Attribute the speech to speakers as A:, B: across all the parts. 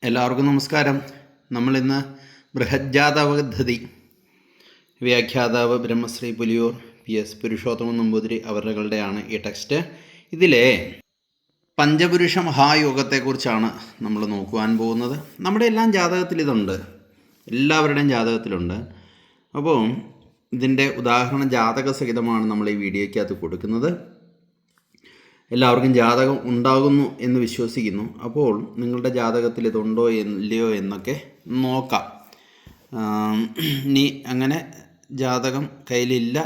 A: എല്ലാവർക്കും നമസ്കാരം. നമ്മളിന്ന് ബൃഹജ്ജാതക പദ്ധതി വ്യാഖ്യാതാവ് ബ്രഹ്മശ്രീ പുലിയൂർ PS പുരുഷോത്തമൻ നമ്പൂതിരി അവരുടെയാണ് ഈ ടെക്സ്റ്റ്. ഇതിലെ പഞ്ചപുരുഷ മഹായോഗത്തെക്കുറിച്ചാണ് നമ്മൾ നോക്കുവാൻ പോകുന്നത്. നമ്മുടെ എല്ലാം ജാതകത്തിൽ ഇതുണ്ട്, എല്ലാവരുടെയും ജാതകത്തിലുണ്ട്. അപ്പോൾ ഇതിൻ്റെ ഉദാഹരണ ജാതക സഹിതമാണ് നമ്മൾ ഈ വീഡിയോയ്ക്കകത്ത് കൊടുക്കുന്നത്. എല്ലാവർക്കും ജാതകം ഉണ്ടാകുന്നു എന്ന് വിശ്വസിക്കുന്നു. അപ്പോൾ നിങ്ങളുടെ ജാതകത്തിൽ ഇതുണ്ടോ ഇല്ലയോ എന്നൊക്കെ നോക്കാം. ഇനി അങ്ങനെ ജാതകം കയ്യിലില്ല,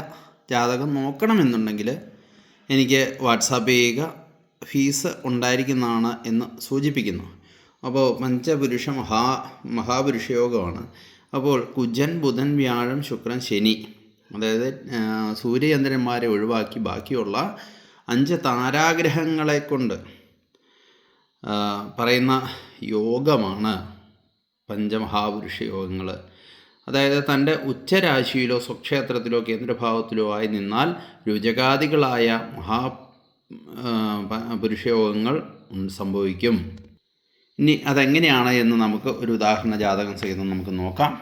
A: ജാതകം നോക്കണമെന്നുണ്ടെങ്കിൽ എനിക്ക് വാട്സാപ്പ് ചെയ്യുക. ഫീസ് ഉണ്ടായിരിക്കുന്നതാണ് എന്ന് സൂചിപ്പിക്കുന്നു. അപ്പോൾ പഞ്ചപുരുഷ മഹാപുരുഷ യോഗമാണ്. അപ്പോൾ കുജൻ, ബുധൻ, വ്യാഴം, ശുക്രൻ, ശനി, അതായത് സൂര്യചന്ദ്രന്മാരെ ഒഴിവാക്കി ബാക്കിയുള്ള 5 താരാഗ്രഹങ്ങളെ കൊണ്ട് പറയുന്ന യോഗമാണ് പഞ്ചമഹാപുരുഷ യോഗങ്ങൾ. അതായത് തൻ്റെ ഉച്ചരാശിയിലോ സ്വക്ഷേത്രത്തിലോ കേന്ദ്രഭാവത്തിലോ ആയി നിന്നാൽ രുചകാദികളായ പുരുഷയോഗങ്ങൾ സംഭവിക്കും. ഇനി അതെങ്ങനെയാണ് എന്ന് നമുക്ക് ഒരു ഉദാഹരണ ജാതകം സഹിതം നമുക്ക് നോക്കാം.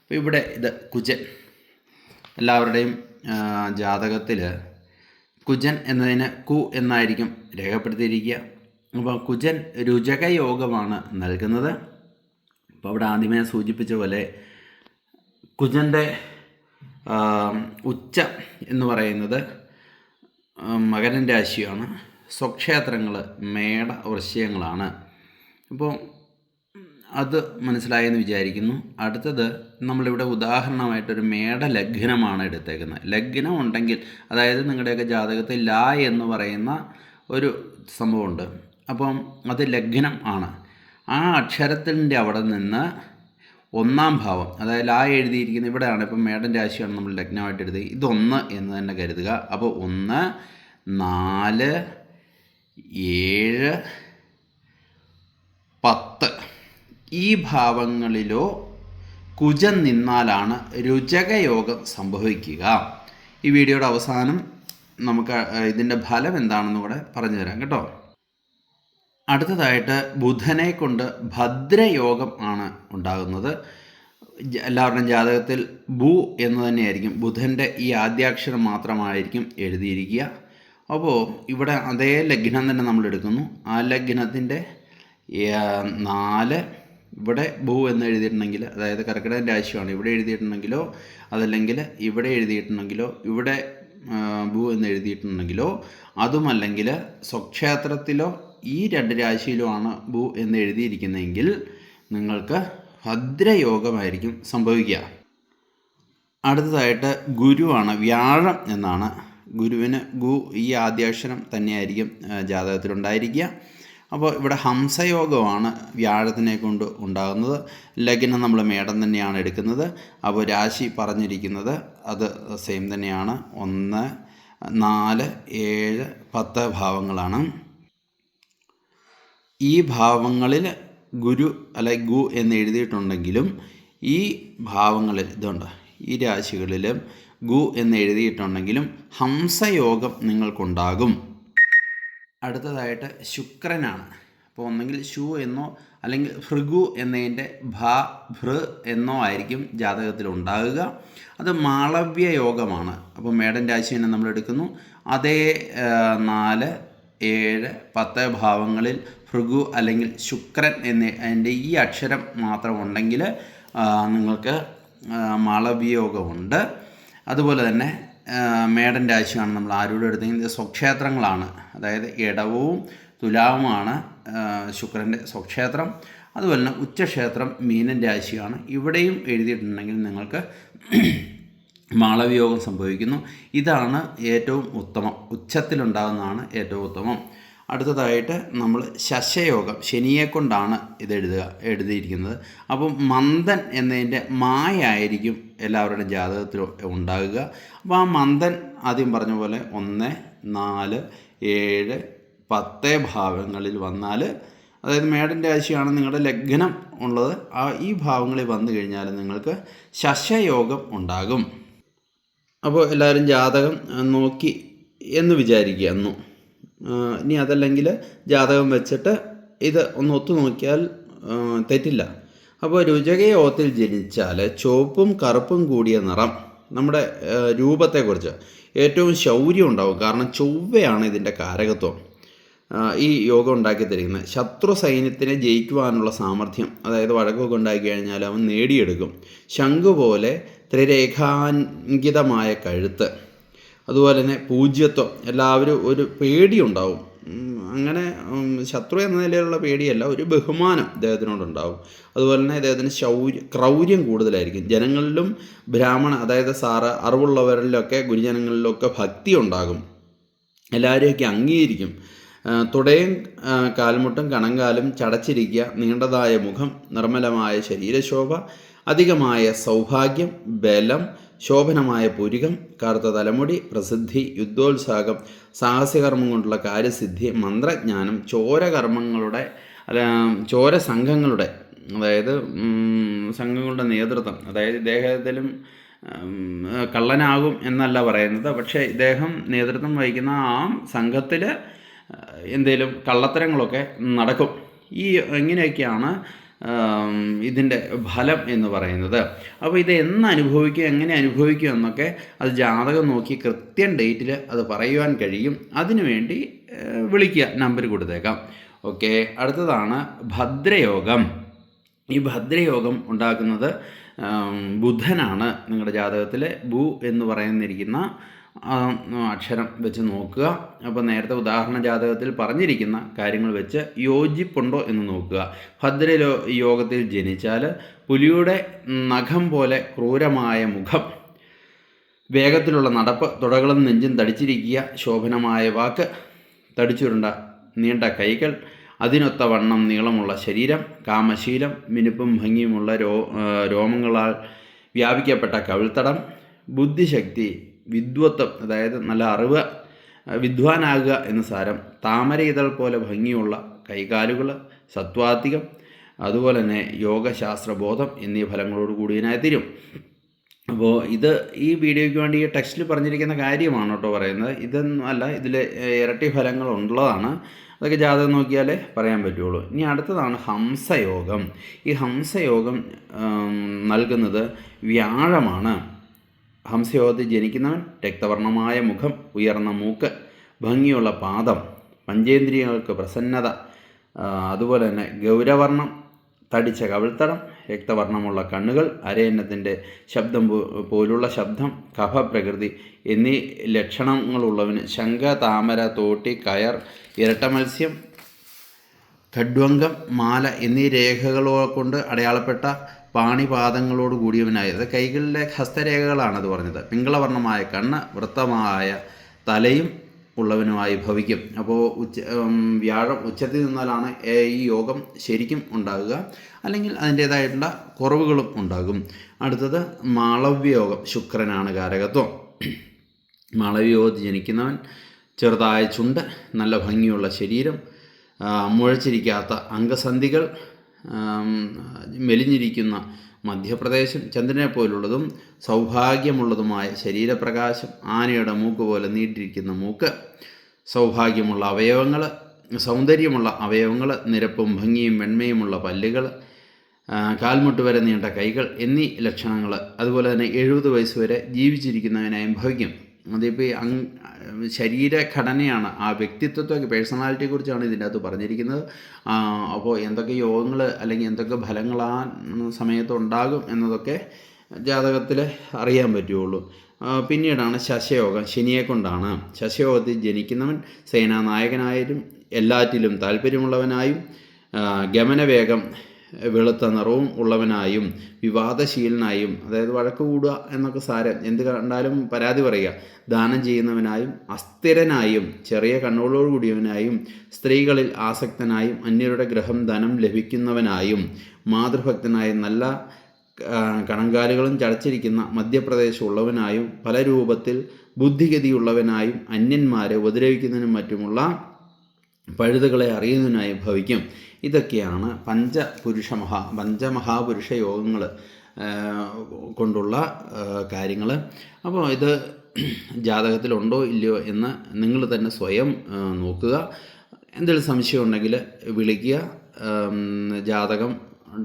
A: അപ്പോൾ ഇവിടെ ഇത് കുജൻ, എല്ലാവരുടെയും ജാതകത്തിൽ കുജൻ എന്നതിന് കു എന്നായിരിക്കും രേഖപ്പെടുത്തിയിരിക്കുക. അപ്പോൾ കുജൻ രുചകയോഗമാണ് നൽകുന്നത്. അപ്പോൾ അവിടെ ആദ്യമേ സൂചിപ്പിച്ച പോലെ കുജൻ്റെ ഉച്ച എന്ന് പറയുന്നത് മകരൻ രാശിയാണ്. സ്വക്ഷേത്രങ്ങൾ മേട വൃശ്ചികങ്ങളാണ്. അപ്പോൾ അത് മനസ്സിലായെന്ന് വിചാരിക്കുന്നു. അടുത്തത് നമ്മളിവിടെ ഉദാഹരണമായിട്ടൊരു മേട ലഗ്നമാണ് എടുത്തേക്കുന്നത്. ലഗ്നം ഉണ്ടെങ്കിൽ, അതായത് നിങ്ങളുടെയൊക്കെ ജാതകത്തിൽ ല എന്ന് പറയുന്ന ഒരു സംഭവമുണ്ട്. അപ്പം അത് ലഗ്നം ആണ്. ആ അക്ഷരത്തിൻ്റെ അവിടെ നിന്ന് 1-ാം ഭാവം, അതായത് ല എഴുതിയിരിക്കുന്നത് ഇവിടെയാണ്. ഇപ്പം മേടൻ രാശിയാണ് നമ്മൾ ലഗ്നമായിട്ട് എഴുതി. ഇതൊന്ന് എന്ന് തന്നെ കരുതുക. അപ്പോൾ 1, 4, 7, 10 ഈ ഭാവങ്ങളിലോ കുജൻ നിന്നാലാണ് രുചകയോഗം സംഭവിക്കുക. ഈ വീഡിയോയുടെ അവസാനം നമുക്ക് ഇതിൻ്റെ ഫലം എന്താണെന്ന് കൂടെ പറഞ്ഞു തരാം കേട്ടോ. അടുത്തതായിട്ട് ബുധനെ കൊണ്ട് ഭദ്രയോഗം ആണ് ഉണ്ടാകുന്നത്. എല്ലാവരുടെയും ജാതകത്തിൽ ഭൂ എന്ന് തന്നെയായിരിക്കും, ബുധൻ്റെ ഈ ആദ്യാക്ഷരം മാത്രമായിരിക്കും എഴുതിയിരിക്കുക. അപ്പോൾ ഇവിടെ അതേ ലഗ്നം തന്നെ നമ്മൾ എടുക്കുന്നു. ആ ലഗ്നത്തിൻ്റെ 4 ഇവിടെ ഭൂ എന്ന് എഴുതിയിട്ടുണ്ടെങ്കിൽ, അതായത് കർക്കിടക രാശിയാണ്, ഇവിടെ എഴുതിയിട്ടുണ്ടെങ്കിലോ അതല്ലെങ്കിൽ ഇവിടെ എഴുതിയിട്ടുണ്ടെങ്കിലോ ഇവിടെ ഭൂ എന്ന് എഴുതിയിട്ടുണ്ടെങ്കിലോ, അതുമല്ലെങ്കിൽ സ്വക്ഷേത്രത്തിലോ ഈ 2 രാശിയിലോ ആണ് ഭൂ എന്ന് എഴുതിയിരിക്കുന്നതെങ്കിൽ നിങ്ങൾക്ക് ഭദ്രയോഗമായിരിക്കും സംഭവിക്കുക. അടുത്തതായിട്ട് ഗുരുവാണ്, വ്യാഴം എന്നാണ്. ഗുരുവിന് ഗു ഈ ആദ്യാക്ഷരം തന്നെയായിരിക്കും ജാതകത്തിലുണ്ടായിരിക്കുക. അപ്പോൾ ഇവിടെ ഹംസയോഗമാണ് വ്യാഴത്തിനെ കൊണ്ട് ഉണ്ടാകുന്നത്. ലഗ്നം നമ്മൾ മേടം തന്നെയാണ് എടുക്കുന്നത്. അപ്പോൾ രാശി പറഞ്ഞിരിക്കുന്നത് അത് സെയിം തന്നെയാണ്. 1, 4, 7, 10 ഭാവങ്ങളാണ്. ഈ ഭാവങ്ങളിൽ ഗുരു അല്ലെ ഗു എന്ന് എഴുതിയിട്ടുണ്ടെങ്കിലും ഈ ഭാവങ്ങളിൽ ഇതുണ്ട്, ഈ രാശികളിലും ഗു എന്ന് എഴുതിയിട്ടുണ്ടെങ്കിലും ഹംസയോഗം നിങ്ങൾക്കുണ്ടാകും. അടുത്തതായിട്ട് ശുക്രനാണ്. അപ്പോൾ ഒന്നെങ്കിൽ ശു എന്നോ അല്ലെങ്കിൽ ഭൃഗു എന്നതിൻ്റെ ഭൃ എന്നോ ആയിരിക്കും ജാതകത്തിൽ ഉണ്ടാകുക. അത് മാളവ്യ യോഗമാണ്. അപ്പോൾ മേടൻ രാശി തന്നെ നമ്മൾ എടുക്കുന്നു. അതേ 4, 7, 10 ഭാവങ്ങളിൽ ഭൃഗു അല്ലെങ്കിൽ ശുക്രൻ അതിൻ്റെ ഈ അക്ഷരം മാത്രം ഉണ്ടെങ്കിൽ നിങ്ങൾക്ക് മാളവ്യ യോഗമുണ്ട്. അതുപോലെ തന്നെ മേടൻ രാശിയാണ് നമ്മൾ ആരോടും എടുത്തെങ്കിൽ സ്വക്ഷേത്രങ്ങളാണ്, അതായത് ഇടവവും തുലാവുമാണ് ശുക്രൻ്റെ സ്വക്ഷേത്രം. അതുപോലെ തന്നെ ഉച്ചക്ഷേത്രം മീനൻ രാശിയാണ്. ഇവിടെയും എഴുതിയിട്ടുണ്ടെങ്കിൽ നിങ്ങൾക്ക് മാളവ്യോഗം സംഭവിക്കുന്നു. ഇതാണ് ഏറ്റവും ഉത്തമം, ഉച്ചത്തിലുണ്ടാകുന്നതാണ് ഏറ്റവും ഉത്തമം. അടുത്തതായിട്ട് നമ്മൾ ശശയോഗം, ശനിയെ കൊണ്ടാണ് ഇത് എഴുതിയിരിക്കുന്നത്. അപ്പം മന്ദൻ എന്നതിൻ്റെ മായായിരിക്കും എല്ലാവരുടെയും ജാതകത്തിൽ ഉണ്ടാകുക. അപ്പോൾ ആ മന്ദൻ ആദ്യം പറഞ്ഞ പോലെ 1, 4, 7, 10 ഭാവങ്ങളിൽ വന്നാൽ, അതായത് മേടൻ രാശിയാണ് നിങ്ങളുടെ ലഗ്നം ഉള്ളത്, ഈ ഭാവങ്ങളിൽ വന്നു കഴിഞ്ഞാൽ നിങ്ങൾക്ക് ശശയോഗം ഉണ്ടാകും. അപ്പോൾ എല്ലാവരും ജാതകം നോക്കി എന്ന് വിചാരിക്കുക എന്നും. ഇനി അതല്ലെങ്കിൽ ജാതകം വെച്ചിട്ട് ഇത് ഒന്ന് ഒത്തു നോക്കിയാൽ തെറ്റില്ല. അപ്പോൾ രുചകയോത്തിൽ ജനിച്ചാൽ ചുവപ്പും കറുപ്പും കൂടിയ നിറം നമ്മുടെ രൂപത്തെക്കുറിച്ച് ഏറ്റവും ശൗര്യം ഉണ്ടാവും. കാരണം ചൊവ്വയാണ് ഇതിൻ്റെ കാരകത്വം. ഈ യോഗം ഉണ്ടാക്കി തരുന്നത് ശത്രു സൈന്യത്തിനെ ജയിക്കുവാനുള്ള സാമർഥ്യം, അതായത് വഴക്കൊക്കെ ഉണ്ടാക്കി കഴിഞ്ഞാൽ അവൻ നേടിയെടുക്കും. ശംഖു പോലെ ത്രിരേഖാങ്കിതമായ കഴുത്ത്, അതുപോലെ തന്നെ പൂജ്യത്വം, എല്ലാവരും ഒരു പേടിയുണ്ടാവും. അങ്ങനെ ശത്രു എന്ന നിലയിലുള്ള പേടിയല്ല, ഒരു ബഹുമാനം ഇദ്ദേഹത്തിനോടുണ്ടാവും. അതുപോലെ തന്നെ ഇദ്ദേഹത്തിന് ക്രൗര്യം കൂടുതലായിരിക്കും. ജനങ്ങളിലും അതായത് അറിവുള്ളവരിലൊക്കെ ഗുരുജനങ്ങളിലൊക്കെ ഭക്തി ഉണ്ടാകും. എല്ലാവരെയൊക്കെ അംഗീകരിക്കും. തുടയും കാൽമുട്ടും കണങ്കാലും ചടച്ചിരിക്കുക, നീണ്ടതായ മുഖം, നിർമ്മലമായ ശരീരശോഭ, അധികമായ സൗഭാഗ്യം, ബലം, ശോഭനമായ പുരികം, കറുത്ത തലമുടി, പ്രസിദ്ധി, യുദ്ധോത്സാഹം, സാഹസ്യകർമ്മം കൊണ്ടുള്ള കാര്യസിദ്ധി, മന്ത്രജ്ഞാനം, ചോര സംഘങ്ങളുടെ അതായത് സംഘങ്ങളുടെ നേതൃത്വം, അതായത് ഇദ്ദേഹത്തിലും കള്ളനാകും എന്നല്ല പറയുന്നത്, പക്ഷേ ഇദ്ദേഹം നേതൃത്വം വഹിക്കുന്ന ആ സംഘത്തിൽ എന്തെങ്കിലും കള്ളത്തരങ്ങളൊക്കെ നടക്കും. ഇങ്ങനെയൊക്കെയാണ് ഇതിൻ്റെ ഫലം എന്ന് പറയുന്നത്. അപ്പോൾ ഇത് എങ്ങനെ അനുഭവിക്കും എന്നൊക്കെ അത് ജാതകം നോക്കി കൃത്യം ഡേറ്റിൽ അത് പറയുവാൻ കഴിയും. അതിനുവേണ്ടി വിളിക്കുക, നമ്പർ കൊടുത്തേക്കാം. ഓക്കെ, അടുത്തതാണ് ഭദ്രയോഗം. ഈ ഭദ്രയോഗം ഉണ്ടാക്കുന്നത് ബുധനാണ്. നിങ്ങളുടെ ജാതകത്തിൽ ബു എന്ന് പറയുന്നിരിക്കുന്ന അക്ഷരം വെച്ച് നോക്കുക. അപ്പോൾ നേരത്തെ ഉദാഹരണ ജാതകത്തിൽ പറഞ്ഞിരിക്കുന്ന കാര്യങ്ങൾ വെച്ച് യോജിപ്പുണ്ടോ എന്ന് നോക്കുക. യോഗത്തിൽ ജനിച്ചാൽ പുലിയുടെ നഖം പോലെ ക്രൂരമായ മുഖം, വേഗത്തിലുള്ള നടപ്പ്, തുടകളും നെഞ്ചും തടിച്ചിരിക്കുക, ശോഭനമായ വാക്ക്, തടിച്ചുരുണ്ട നീണ്ട കൈകൾ, അതിനൊത്ത വണ്ണം നീളമുള്ള ശരീരം, കാമശീലം, മിനുപ്പും ഭംഗിയുമുള്ള രോമങ്ങളാൽ വ്യാപിക്കപ്പെട്ട കവിൾത്തടം, ബുദ്ധിശക്തി, വിദ്വത്വം, അതായത് നല്ല അറിവ്, വിദ്വാനാകുക എന്ന് സാരം, താമര ഇതൾ പോലെ ഭംഗിയുള്ള കൈകാലുകൾ, സത്വാധികം, അതുപോലെ തന്നെ യോഗശാസ്ത്രബോധം എന്നീ ഫലങ്ങളോട് കൂടിയതിനായി തീരും. അപ്പോൾ ഇത് ഈ വീഡിയോയ്ക്ക് വേണ്ടി ഈ ടെക്സ്റ്റിൽ പറഞ്ഞിരിക്കുന്ന കാര്യമാണ് കേട്ടോ പറയുന്നത്. ഇതൊന്നും അല്ല, ഇതിൽ ഇരട്ടി ഫലങ്ങളുള്ളതാണ്. അതൊക്കെ ജാതകം നോക്കിയാലേ പറയാൻ പറ്റുള്ളൂ. ഇനി അടുത്തതാണ് ഹംസയോഗം. ഈ ഹംസയോഗം നൽകുന്നത് വ്യാഴമാണ്. ഹംസയോഗത്തിൽ ജനിക്കുന്നവൻ രക്തവർണ്ണമായ മുഖം, ഉയർന്ന മൂക്ക്, ഭംഗിയുള്ള പാദം, പഞ്ചേന്ദ്രിയങ്ങൾക്ക് പ്രസന്നത, അതുപോലെ തന്നെ ഗൗരവർണ്ണം, തടിച്ച കവിൾത്തടം, രക്തവർണ്ണമുള്ള കണ്ണുകൾ, അരയന്നത്തിൻ്റെ ശബ്ദം പോലുള്ള ശബ്ദം, കഫപ്രകൃതി എന്നീ ലക്ഷണങ്ങളുള്ളവന് ശംഖ, താമര, തോട്ടി, കയർ, ഇരട്ട മത്സ്യം, ഖഡ്വംഗം, മാല എന്നീ രേഖകളോ കൊണ്ട് അടയാളപ്പെട്ട പാണിപാദങ്ങളോട് കൂടിയവനായത്. കൈകളിലെ ഹസ്തരേഖകളാണത് പറഞ്ഞത്. പിങ്കളവർണ്ണമായ കണ്ണ്, വൃത്തമായ തലയും ഉള്ളവനുമായി ഭവിക്കും. അപ്പോൾ വ്യാഴം ഉച്ചത്തിൽ നിന്നാലാണ് ഈ യോഗം ശരിക്കും ഉണ്ടാകുക, അല്ലെങ്കിൽ അതിൻ്റേതായിട്ടുള്ള കുറവുകളും ഉണ്ടാകും. അടുത്തത് മാളവ്യയോഗം. ശുക്രനാണ് കാരകത്വം. മാളവ്യയോഗത്തിൽ ജനിക്കുന്നവൻ ചെറുതായ ചുണ്ട്, നല്ല ഭംഗിയുള്ള ശരീരം, മുഴച്ചിരിക്കാത്ത അംഗസന്ധികൾ, മെലിഞ്ഞിരിക്കുന്ന മധ്യപ്രദേശം, ചന്ദ്രനെ പോലുള്ളതും സൗഭാഗ്യമുള്ളതുമായ ശരീരപ്രകാശം, ആനയുടെ മൂക്ക് പോലെ നീട്ടിരിക്കുന്ന മൂക്ക്, സൗഭാഗ്യമുള്ള അവയവങ്ങൾ, സൗന്ദര്യമുള്ള അവയവങ്ങൾ, നിരപ്പും ഭംഗിയും വെണ്മയുമുള്ള പല്ലുകൾ, കാൽമുട്ട് വരെ നീണ്ട കൈകൾ എന്നീ ലക്ഷണങ്ങൾ. അതുപോലെ തന്നെ 70 വയസ്സ് വരെ ജീവിച്ചിരിക്കുന്നവനായും ഭവിക്കും. അതിപ്പോൾ ശരീരഘടനയാണ്, ആ വ്യക്തിത്വത്തെ പേഴ്സണാലിറ്റിയെക്കുറിച്ചാണ് ഇതിൻ്റെ അകത്ത് പറഞ്ഞിരിക്കുന്നത്. അപ്പോൾ എന്തൊക്കെ യോഗങ്ങൾ അല്ലെങ്കിൽ എന്തൊക്കെ ഫലങ്ങൾ ആ സമയത്ത് ഉണ്ടാകും എന്നതൊക്കെ ജാതകത്തിൽ അറിയാൻ പറ്റുള്ളൂ. പിന്നീടാണ് ശശയോഗം. ശനിയെ കൊണ്ടാണ്. ശശയോഗത്തിൽ ജനിക്കുന്നവൻ സേനാനായകനായാലും എല്ലാറ്റിലും താല്പര്യമുള്ളവനായും ഗമനവേഗം, വെളുത്ത നിറവും ഉള്ളവനായും വിവാദശീലനായും, അതായത് വഴക്ക് കൂടുക എന്നൊക്കെ സാരം, എന്ത് കണ്ടാലും പരാതി പറയുക, ദാനം ചെയ്യുന്നവനായും അസ്ഥിരനായും ചെറിയ കണ്ണുകളോട് കൂടിയവനായും സ്ത്രീകളിൽ ആസക്തനായും അന്യരുടെ ഗ്രഹം ധനം ലഭിക്കുന്നവനായും മാതൃഭക്തനായും നല്ല കണങ്കാലുകളും ചടച്ചിരിക്കുന്ന മധ്യപ്രദേശം ഉള്ളവനായും പല രൂപത്തിൽ ബുദ്ധിഗതിയുള്ളവനായും അന്യന്മാരെ ഉപദ്രവിക്കുന്നതിനും മറ്റുമുള്ള പഴുതുകളെ അറിയുന്നതിനായി ഭവിക്കും. ഇതൊക്കെയാണ് പഞ്ചമഹാപുരുഷ യോഗങ്ങൾ കൊണ്ടുള്ള കാര്യങ്ങൾ. അപ്പോൾ ഇത് ജാതകത്തിലുണ്ടോ ഇല്ലയോ എന്ന് നിങ്ങൾ തന്നെ സ്വയം നോക്കുക. എന്തെങ്കിലും സംശയം ഉണ്ടെങ്കിൽ വിളിക്കുക. ജാതകം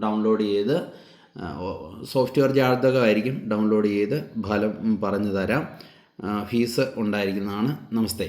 A: ഡൗൺലോഡ് ചെയ്ത് സോഫ്റ്റ്വെയർ ജാതകമായിരിക്കും, ഡൗൺലോഡ് ചെയ്ത് ഫലം പറഞ്ഞു തരാം. ഫീസ് ഉണ്ടായിരിക്കുന്നതാണ്. നമസ്തേ.